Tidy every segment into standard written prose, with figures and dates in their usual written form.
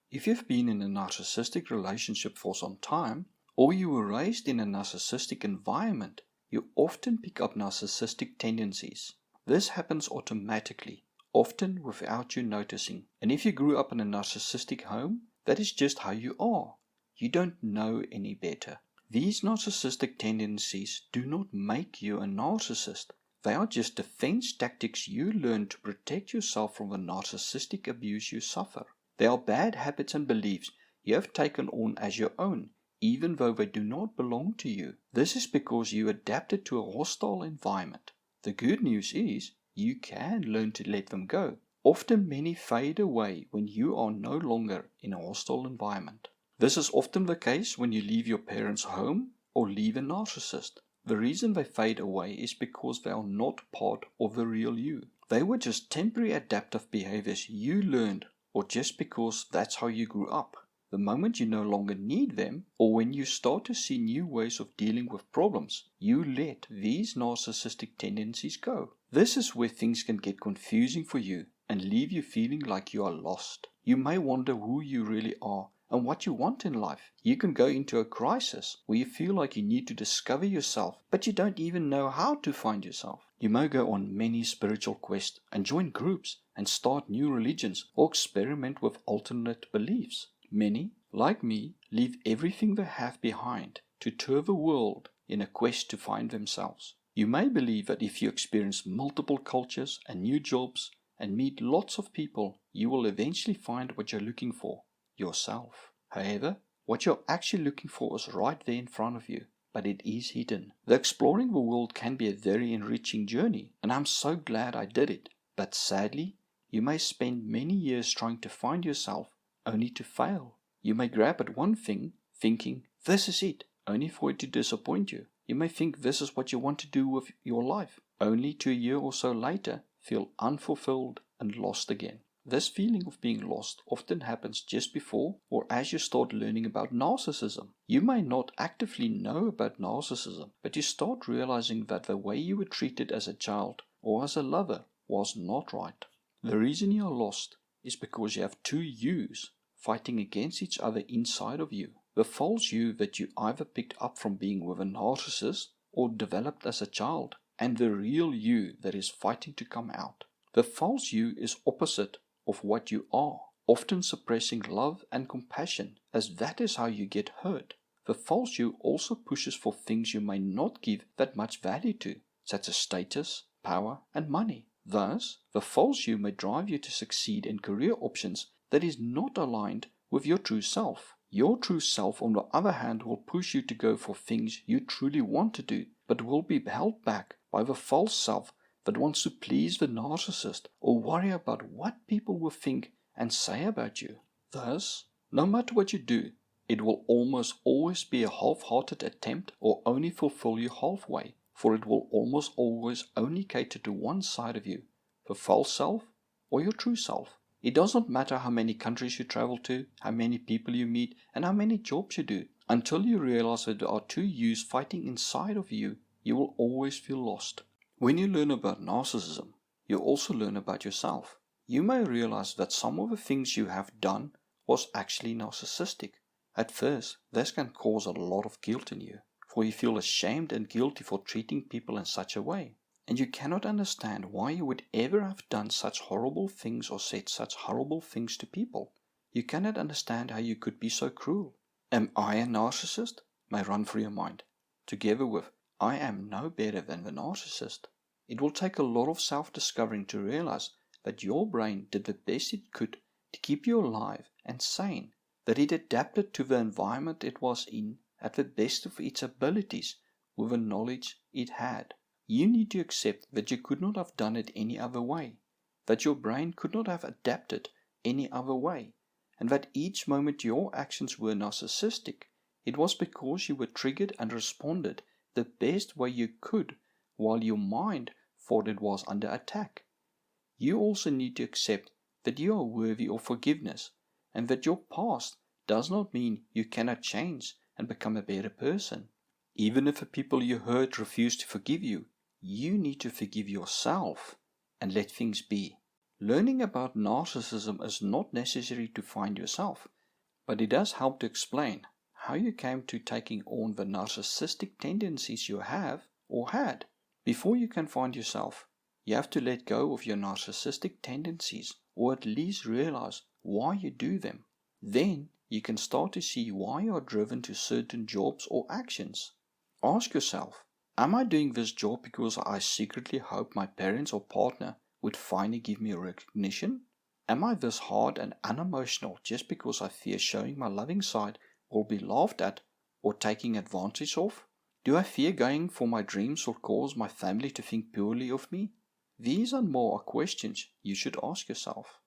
If you've been in a narcissistic relationship for some time, or you were raised in a narcissistic environment, you often pick up narcissistic tendencies. This happens automatically, often without you noticing. And if you grew up in a narcissistic home, that is just how you are. You don't know any better. These narcissistic tendencies do not make you a narcissist. They are just defense tactics you learn to protect yourself from the narcissistic abuse you suffer. They are bad habits and beliefs you have taken on as your own, even though they do not belong to you. This is because you adapted to a hostile environment. The good news is, you can learn to let them go. Often many fade away when you are no longer in a hostile environment. This is often the case when you leave your parents' home or leave a narcissist. The reason they fade away is because they are not part of the real you. They were just temporary adaptive behaviors you learned, or just because that's how you grew up. The moment you no longer need them, or when you start to see new ways of dealing with problems, you let these narcissistic tendencies go. This is where things can get confusing for you and leave you feeling like you are lost. You may wonder who you really are and what you want in life. You can go into a crisis where you feel like you need to discover yourself, but you don't even know how to find yourself. You may go on many spiritual quests and join groups and start new religions or experiment with alternate beliefs. Many, like me, leave everything they have behind to tour the world in a quest to find themselves. You may believe that if you experience multiple cultures and new jobs and meet lots of people, you will eventually find what you're looking for. Yourself. However, what you're actually looking for is right there in front of you, but it is hidden. The exploring the world can be a very enriching journey, and I'm so glad I did it. But sadly, you may spend many years trying to find yourself, only to fail. You may grab at one thing, thinking, this is it, only for it to disappoint you. You may think this is what you want to do with your life, only to a year or so later feel unfulfilled and lost again. This feeling of being lost often happens just before or as you start learning about narcissism. You may not actively know about narcissism, but you start realizing that the way you were treated as a child or as a lover was not right. The reason you are lost is because you have two yous fighting against each other inside of you. The false you that you either picked up from being with a narcissist or developed as a child, and the real you that is fighting to come out. The false you is opposite of what you are, often suppressing love and compassion, as that is how you get hurt. The false you also pushes for things you may not give that much value to, such as status, power, and money. Thus, the false you may drive you to succeed in career options that is not aligned with your true self. Your true self, on the other hand, will push you to go for things you truly want to do, but will be held back by the false self that wants to please the narcissist or worry about what people will think and say about you. Thus, no matter what you do, it will almost always be a half-hearted attempt or only fulfill you halfway, for it will almost always only cater to one side of you, the false self or your true self. It does not matter how many countries you travel to, how many people you meet, and how many jobs you do. Until you realize that there are two yous fighting inside of you, you will always feel lost. When you learn about narcissism, you also learn about yourself. You may realize that some of the things you have done was actually narcissistic. At first, this can cause a lot of guilt in you, for you feel ashamed and guilty for treating people in such a way. And you cannot understand why you would ever have done such horrible things or said such horrible things to people. You cannot understand how you could be so cruel. Am I a narcissist? May run through your mind, together with I am no better than the narcissist. It will take a lot of self-discovering to realize that your brain did the best it could to keep you alive and sane, that it adapted to the environment it was in at the best of its abilities with the knowledge it had. You need to accept that you could not have done it any other way, that your brain could not have adapted any other way, and that each moment your actions were narcissistic, it was because you were triggered and responded the best way you could while your mind thought it was under attack. You also need to accept that you are worthy of forgiveness and that your past does not mean you cannot change and become a better person. Even if the people you hurt refuse to forgive you, you need to forgive yourself and let things be. Learning about narcissism is not necessary to find yourself. But it does help to explain how you came to taking on the narcissistic tendencies you have or had. Before you can find yourself, you have to let go of your narcissistic tendencies, or at least realize why you do them. Then you can start to see why you are driven to certain jobs or actions. Ask yourself, am I doing this job because I secretly hope my parents or partner would finally give me recognition? Am I this hard and unemotional just because I fear showing my loving side will be laughed at or taken advantage of? Do I fear going for my dreams or cause my family to think poorly of me? These and more are questions you should ask yourself.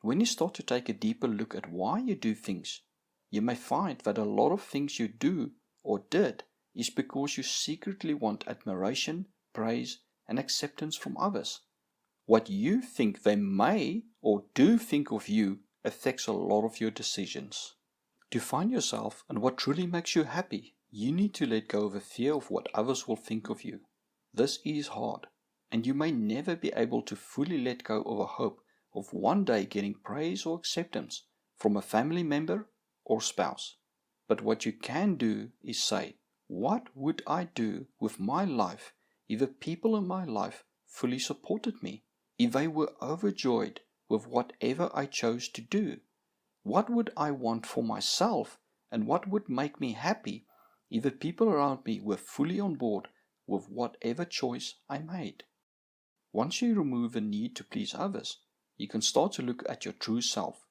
When you start to take a deeper look at why you do things, you may find that a lot of things you do or did is because you secretly want admiration, praise, and acceptance from others. What you think they may or do think of you affects a lot of your decisions. To find yourself and what truly makes you happy, you need to let go of the fear of what others will think of you. This is hard, and you may never be able to fully let go of a hope of one day getting praise or acceptance from a family member or spouse. But what you can do is say, what would I do with my life if the people in my life fully supported me? If they were overjoyed with whatever I chose to do? What would I want for myself, and what would make me happy if the people around me were fully on board with whatever choice I made? Once you remove the need to please others, you can start to look at your true self,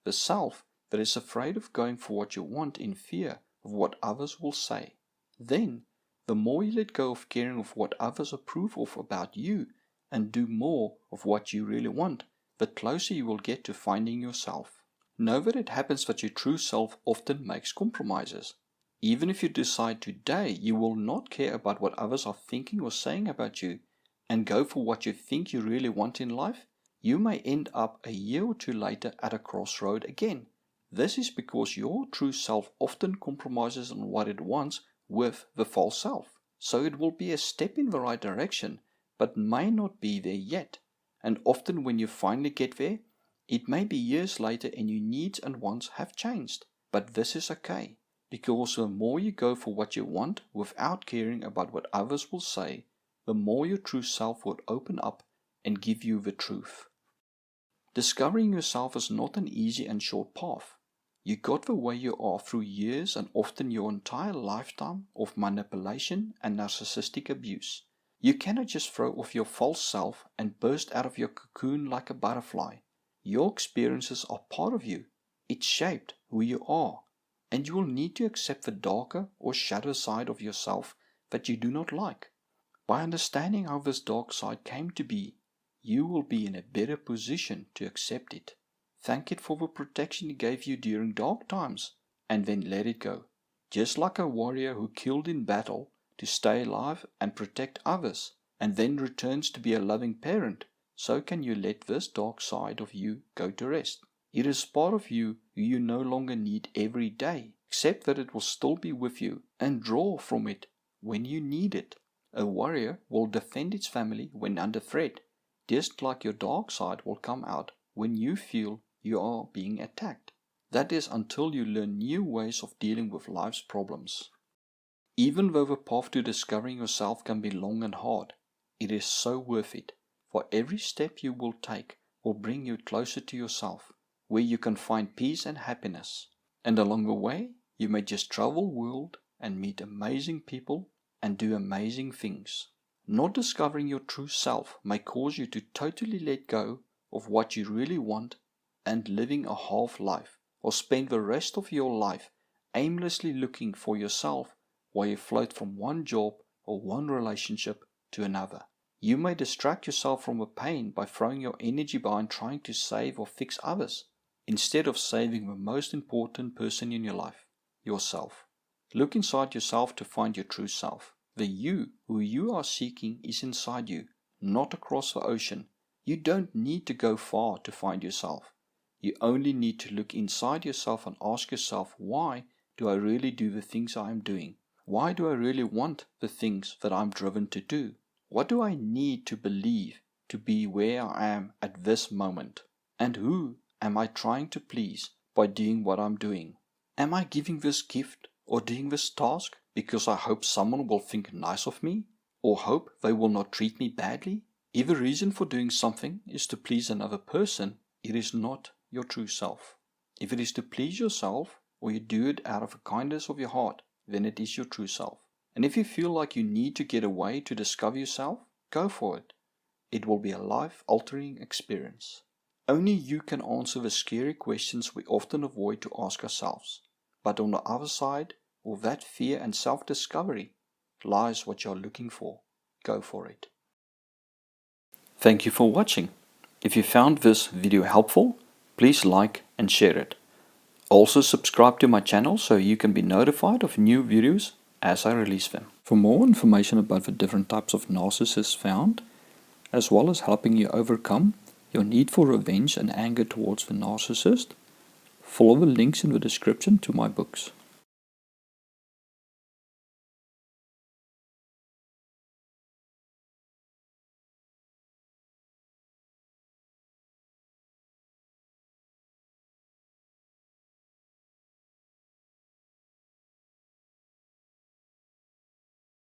the self that is afraid of going for what you want in fear of what others will say. Then, the more you let go of caring of what others approve of about you and do more of what you really want, the closer you will get to finding yourself. Know that it happens that your true self often makes compromises. Even if you decide today you will not care about what others are thinking or saying about you and go for what you think you really want in life, you may end up a year or two later at a crossroad again. This is because your true self often compromises on what it wants with the false self. So it will be a step in the right direction, but may not be there yet. And often when you finally get there, it may be years later and your needs and wants have changed. But this is okay, because the more you go for what you want without caring about what others will say, the more your true self will open up and give you the truth. Discovering yourself is not an easy and short path. You got the way you are through years and often your entire lifetime of manipulation and narcissistic abuse. You cannot just throw off your false self and burst out of your cocoon like a butterfly. Your experiences are part of you. It shaped who you are, and you will need to accept the darker or shadow side of yourself that you do not like. By understanding how this dark side came to be, you will be in a better position to accept it. Thank it for the protection it gave you during dark times, and then let it go. Just like a warrior who killed in battle to stay alive and protect others, and then returns to be a loving parent, so can you let this dark side of you go to rest. It is part of you who you no longer need every day, except that it will still be with you and draw from it when you need it. A warrior will defend its family when under threat, just like your dark side will come out when you feel you are being attacked. That is until you learn new ways of dealing with life's problems. Even though the path to discovering yourself can be long and hard, it is so worth it, for every step you will take will bring you closer to yourself, where you can find peace and happiness. And along the way, you may just travel the world and meet amazing people and do amazing things. Not discovering your true self may cause you to totally let go of what you really want and living a half life, or spend the rest of your life aimlessly looking for yourself while you float from one job or one relationship to another. You may distract yourself from the pain by throwing your energy behind trying to save or fix others, instead of saving the most important person in your life, yourself. Look inside yourself to find your true self. The you who you are seeking is inside you, not across the ocean. You don't need to go far to find yourself. You only need to look inside yourself and ask yourself, why do I really do the things I am doing? Why do I really want the things that I'm driven to do? What do I need to believe to be where I am at this moment? And who am I trying to please by doing what I'm doing? Am I giving this gift or doing this task because I hope someone will think nice of me, or hope they will not treat me badly? If the reason for doing something is to please another person, it is not your true self. If it is to please yourself, or you do it out of the kindness of your heart, then it is your true self. And if you feel like you need to get away to discover yourself, go for it. It will be a life-altering experience. Only you can answer the scary questions we often avoid to ask ourselves. But on the other side of that fear and self-discovery lies what you're looking for. Go for it. Thank you for watching. If you found this video helpful, please like and share it. Also subscribe to my channel so you can be notified of new videos as I release them. For more information about the different types of narcissists found, as well as helping you overcome your need for revenge and anger towards the narcissist, follow the links in the description to my books.